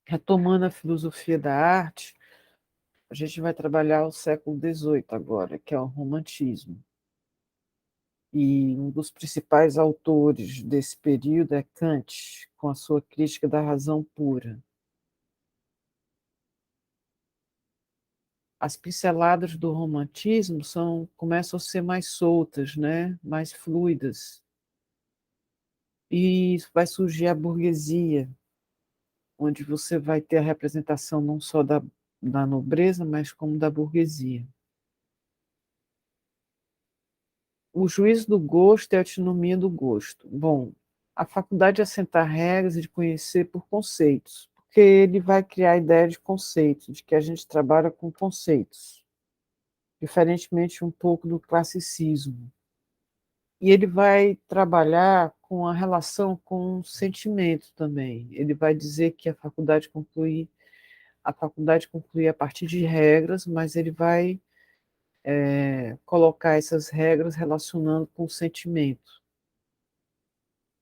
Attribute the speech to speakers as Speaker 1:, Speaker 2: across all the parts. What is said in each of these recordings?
Speaker 1: Retomando a filosofia da arte, a gente vai trabalhar o século XVIII agora, que é o romantismo. E um dos principais autores desse período é Kant, com a sua crítica da razão pura. As pinceladas do romantismo começam a ser mais soltas, né? Mais fluidas. E vai surgir a burguesia, onde você vai ter a representação não só da nobreza, mas como da burguesia. O juízo do gosto é a antinomia do gosto. Bom, a faculdade de assentar regras e de conhecer por conceitos, porque ele vai criar a ideia de conceito, de que a gente trabalha com conceitos, diferentemente um pouco do classicismo. E ele vai trabalhar com a relação com o sentimento também. Ele vai dizer que a faculdade conclui a partir de regras, mas ele vai colocar essas regras relacionando com o sentimento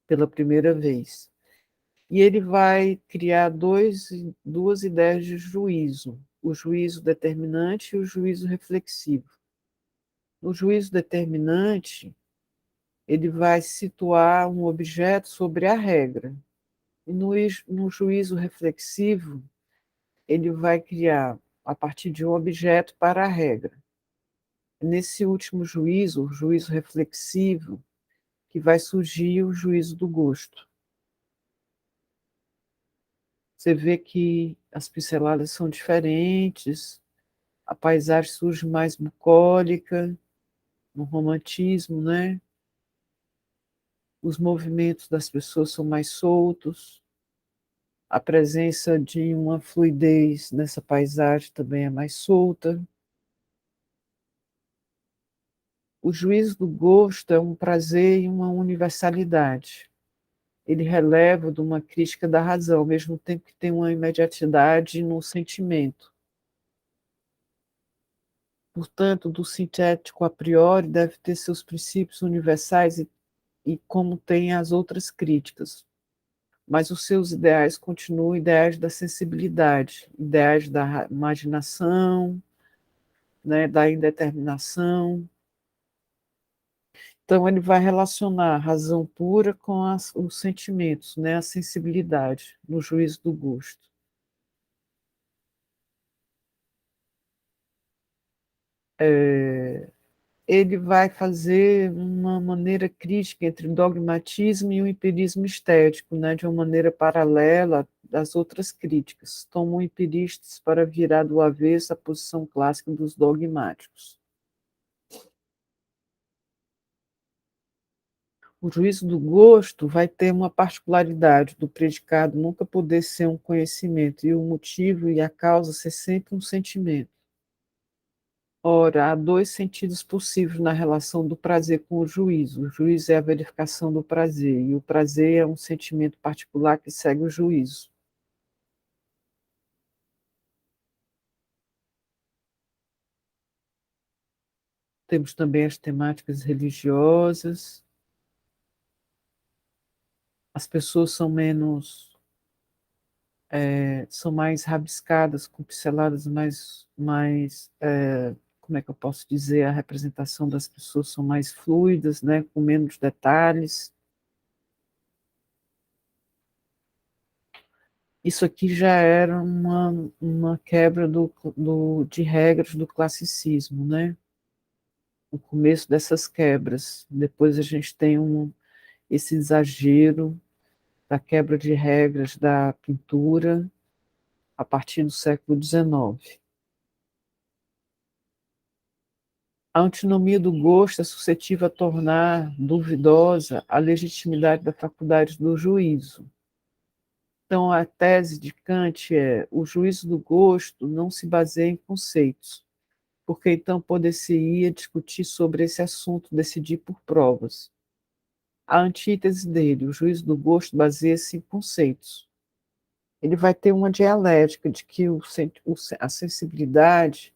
Speaker 1: pela primeira vez. E ele vai criar duas ideias de juízo, o juízo determinante e o juízo reflexivo. No juízo determinante, ele vai situar um objeto sobre a regra. E no juízo reflexivo, ele vai criar a partir de um objeto para a regra. Nesse último juízo, o juízo reflexivo, que vai surgir o juízo do gosto. Você vê que as pinceladas são diferentes, a paisagem surge mais bucólica, no romantismo, né? Os movimentos das pessoas são mais soltos, a presença de uma fluidez nessa paisagem também é mais solta. O juízo do gosto é um prazer e uma universalidade. Ele releva de uma crítica da razão, ao mesmo tempo que tem uma imediatidade no sentimento. Portanto, do sintético a priori deve ter seus princípios universais e como tem as outras críticas. Mas os seus ideais continuam ideais da sensibilidade, ideais da imaginação, né, da indeterminação. Então, ele vai relacionar a razão pura com os sentimentos, né, a sensibilidade, no juízo do gosto. Ele vai fazer uma maneira crítica entre o dogmatismo e o empirismo estético, né, de uma maneira paralela das outras críticas. Tomam empiristas para virar do avesso a posição clássica dos dogmáticos. O juízo do gosto vai ter uma particularidade do predicado nunca poder ser um conhecimento, e o motivo e a causa ser sempre um sentimento. Ora, há dois sentidos possíveis na relação do prazer com o juízo. O juízo é a verificação do prazer, e o prazer é um sentimento particular que segue o juízo. Temos também as temáticas religiosas. As pessoas são mais rabiscadas, com pinceladas como é que eu posso dizer, a representação das pessoas são mais fluidas, né, com menos detalhes. Isso aqui já era uma quebra de regras do classicismo, né? O começo dessas quebras. Depois a gente tem esse exagero da quebra de regras da pintura a partir do século XIX. A antinomia do gosto é suscetível a tornar duvidosa a legitimidade da faculdade do juízo. Então, a tese de Kant é: o juízo do gosto não se baseia em conceitos, porque então poder-se-ia discutir sobre esse assunto, decidir por provas. A antítese dele, o juízo do gosto, baseia-se em conceitos. Ele vai ter uma dialética de que a sensibilidade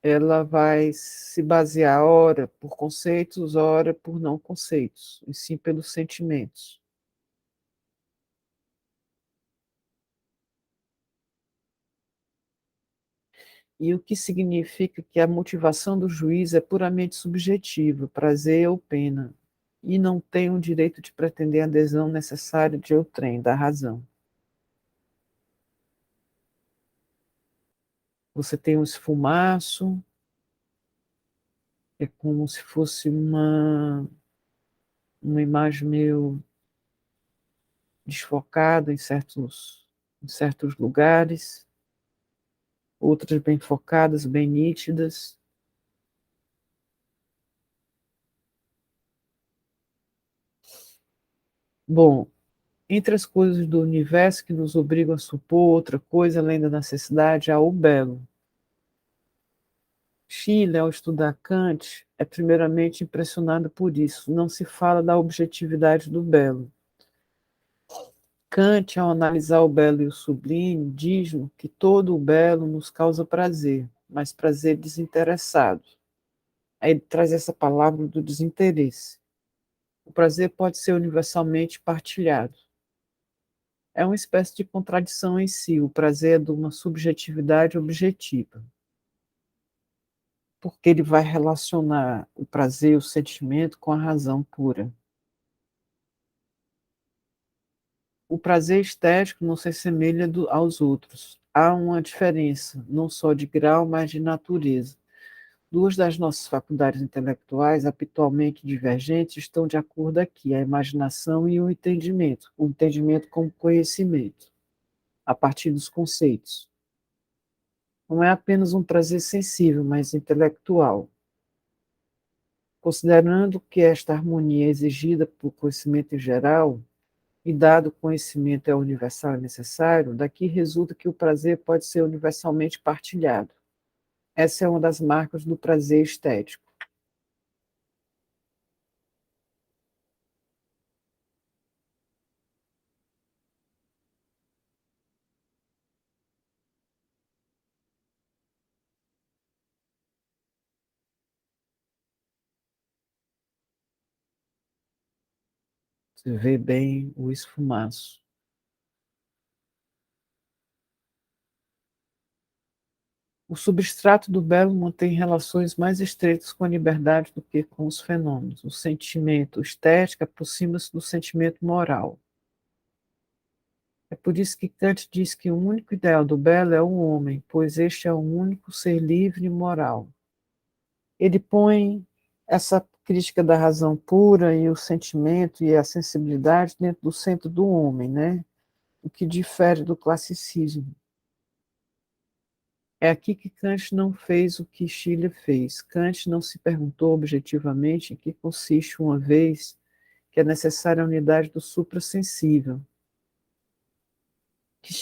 Speaker 1: ela vai se basear, ora, por conceitos, ora, por não conceitos, e sim pelos sentimentos. E o que significa que a motivação do juiz é puramente subjetiva, prazer ou pena, e não tem o direito de pretender a adesão necessária de outrem, da razão. Você tem um esfumaço, é como se fosse uma imagem meio desfocada em certos lugares, outras bem focadas, bem nítidas. Bom, entre as coisas do universo que nos obrigam a supor outra coisa além da necessidade, há o belo. Schiller, ao estudar Kant, é primeiramente impressionado por isso. Não se fala da objetividade do belo. Kant, ao analisar o belo e o sublime, diz que todo o belo nos causa prazer, mas prazer desinteressado. Aí ele traz essa palavra do desinteresse. O prazer pode ser universalmente partilhado. É uma espécie de contradição em si. O prazer é de uma subjetividade objetiva, porque ele vai relacionar o prazer, o sentimento, com a razão pura. O prazer estético não se assemelha aos outros. Há uma diferença, não só de grau, mas de natureza. Duas das nossas faculdades intelectuais, habitualmente divergentes, estão de acordo aqui: a imaginação e o entendimento. O entendimento como conhecimento, a partir dos conceitos. Não é apenas um prazer sensível, mas intelectual. Considerando que esta harmonia é exigida por conhecimento em geral, e dado o conhecimento é universal e necessário, daqui resulta que o prazer pode ser universalmente partilhado. Essa é uma das marcas do prazer estético. Você vê bem o esfumaço. O substrato do belo mantém relações mais estreitas com a liberdade do que com os fenômenos. O sentimento estético aproxima-se do sentimento moral. É por isso que Kant diz que o único ideal do belo é o homem, pois este é o único ser livre e moral. Ele põe essa crítica da razão pura e o sentimento e a sensibilidade dentro do centro do homem, né? O que difere do classicismo. É aqui que Kant não fez o que Schiller fez. Kant não se perguntou objetivamente em que consiste, uma vez que é necessária a unidade do suprassensível, que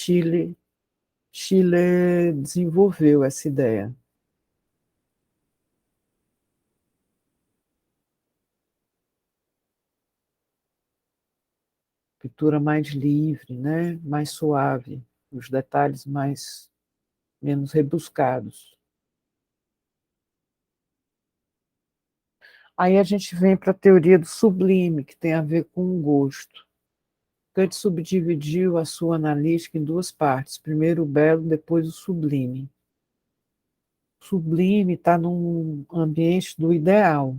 Speaker 1: Schiller desenvolveu essa ideia. Pintura mais livre, né? Mais suave, os detalhes mais menos rebuscados. Aí a gente vem para a teoria do sublime, que tem a ver com o gosto. Kant subdividiu a sua analítica em duas partes: primeiro o belo, depois o sublime. O sublime está num ambiente do ideal.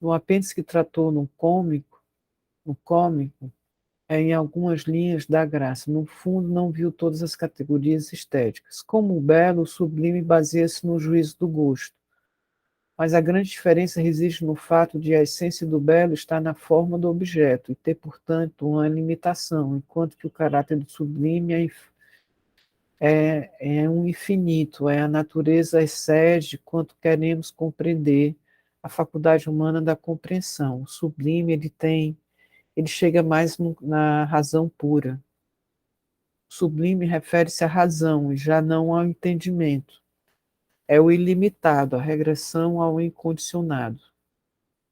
Speaker 1: No apêndice que tratou no cômico, é em algumas linhas da graça. No fundo, não viu todas as categorias estéticas. Como o belo, o sublime baseia-se no juízo do gosto. Mas a grande diferença reside no fato de a essência do belo estar na forma do objeto e ter, portanto, uma limitação, enquanto que o caráter do sublime é um infinito, é a natureza excede quanto queremos compreender, a faculdade humana da compreensão. O sublime, ele chega mais na razão pura. O sublime refere-se à razão e já não ao entendimento. É o ilimitado, a regressão ao incondicionado.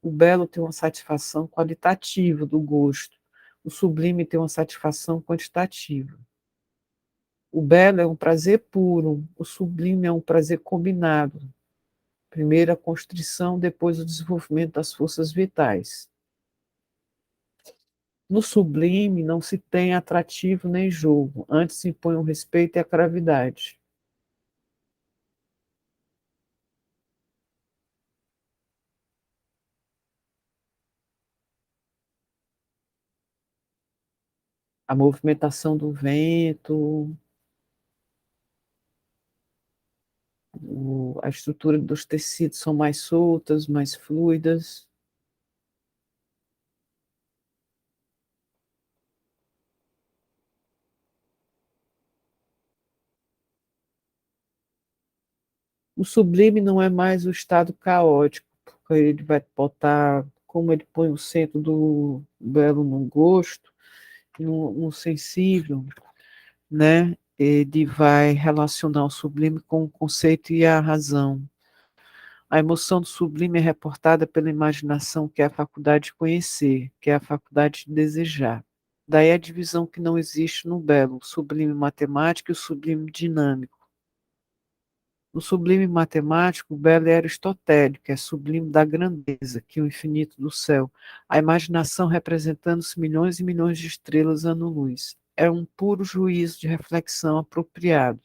Speaker 1: O belo tem uma satisfação qualitativa do gosto. O sublime tem uma satisfação quantitativa. O belo é um prazer puro, o sublime é um prazer combinado. Primeiro a constrição, depois o desenvolvimento das forças vitais. No sublime não se tem atrativo nem jogo, antes se impõe o respeito e a gravidade. a movimentação do vento, a estrutura dos tecidos são mais soltas, mais fluidas. O sublime não é mais o estado caótico, porque ele vai botar, como ele põe o centro do belo no gosto, no sensível, né? Ele vai relacionar o sublime com o conceito e a razão. A emoção do sublime é reportada pela imaginação, que é a faculdade de conhecer, que é a faculdade de desejar. Daí a divisão que não existe no belo, o sublime matemático e o sublime dinâmico. No sublime matemático, o belo é aristotélico, é sublime da grandeza, que é o infinito do céu. A imaginação representando-se milhões e milhões de estrelas ano-luz. É um puro juízo de reflexão apropriado.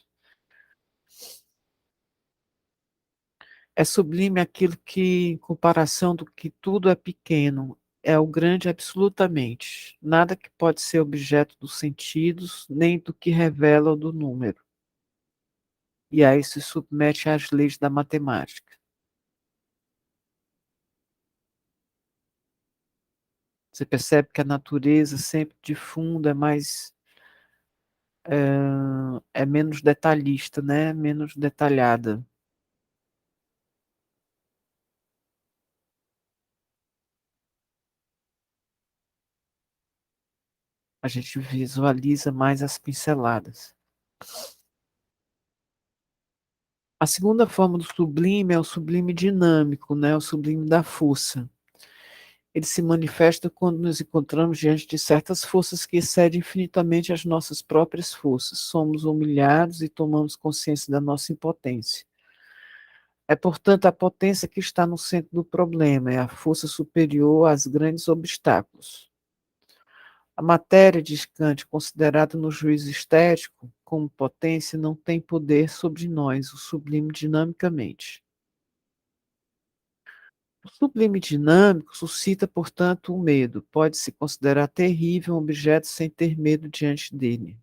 Speaker 1: É sublime aquilo que, em comparação do que tudo é pequeno, é o grande absolutamente. Nada que pode ser objeto dos sentidos, nem do que revela o do número. E aí se submete às leis da matemática. Você percebe que a natureza sempre de fundo é mais é menos detalhista, né? Menos detalhada. A gente visualiza mais as pinceladas. A segunda forma do sublime é o sublime dinâmico, né? O sublime da força. Ele se manifesta quando nos encontramos diante de certas forças que excedem infinitamente as nossas próprias forças. Somos humilhados e tomamos consciência da nossa impotência. É, portanto, a potência que está no centro do problema, é a força superior aos grandes obstáculos. A matéria, diz Kant, considerada no juízo estético como potência, não tem poder sobre nós, o sublime dinamicamente. O sublime dinâmico suscita, portanto, o medo. Pode-se considerar terrível um objeto sem ter medo diante dele.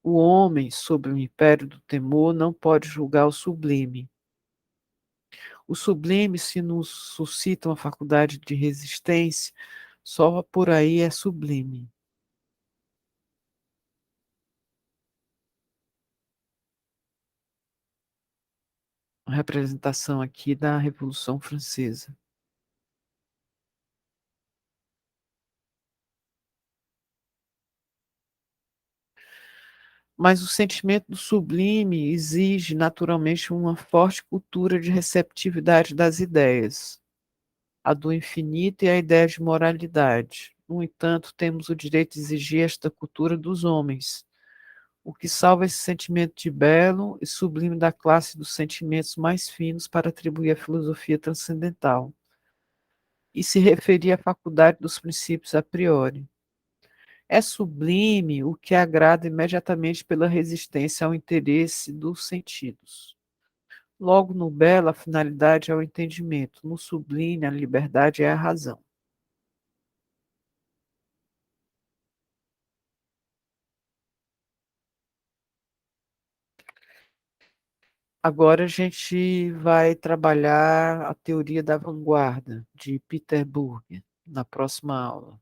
Speaker 1: O homem, sob o império do temor, não pode julgar o sublime. O sublime, se nos suscita uma faculdade de resistência, só por aí é sublime. A representação aqui da Revolução Francesa. Mas o sentimento do sublime exige naturalmente uma forte cultura de receptividade das ideias, a do infinito e a ideia de moralidade. No entanto, temos o direito de exigir esta cultura dos homens, o que salva esse sentimento de belo e sublime da classe dos sentimentos mais finos para atribuir à filosofia transcendental, e se referir à faculdade dos princípios a priori. É sublime o que agrada imediatamente pela resistência ao interesse dos sentidos. Logo, no belo, a finalidade é o entendimento, no sublime, a liberdade é a razão. Agora a gente vai trabalhar a teoria da vanguarda de Peter Burger na próxima aula.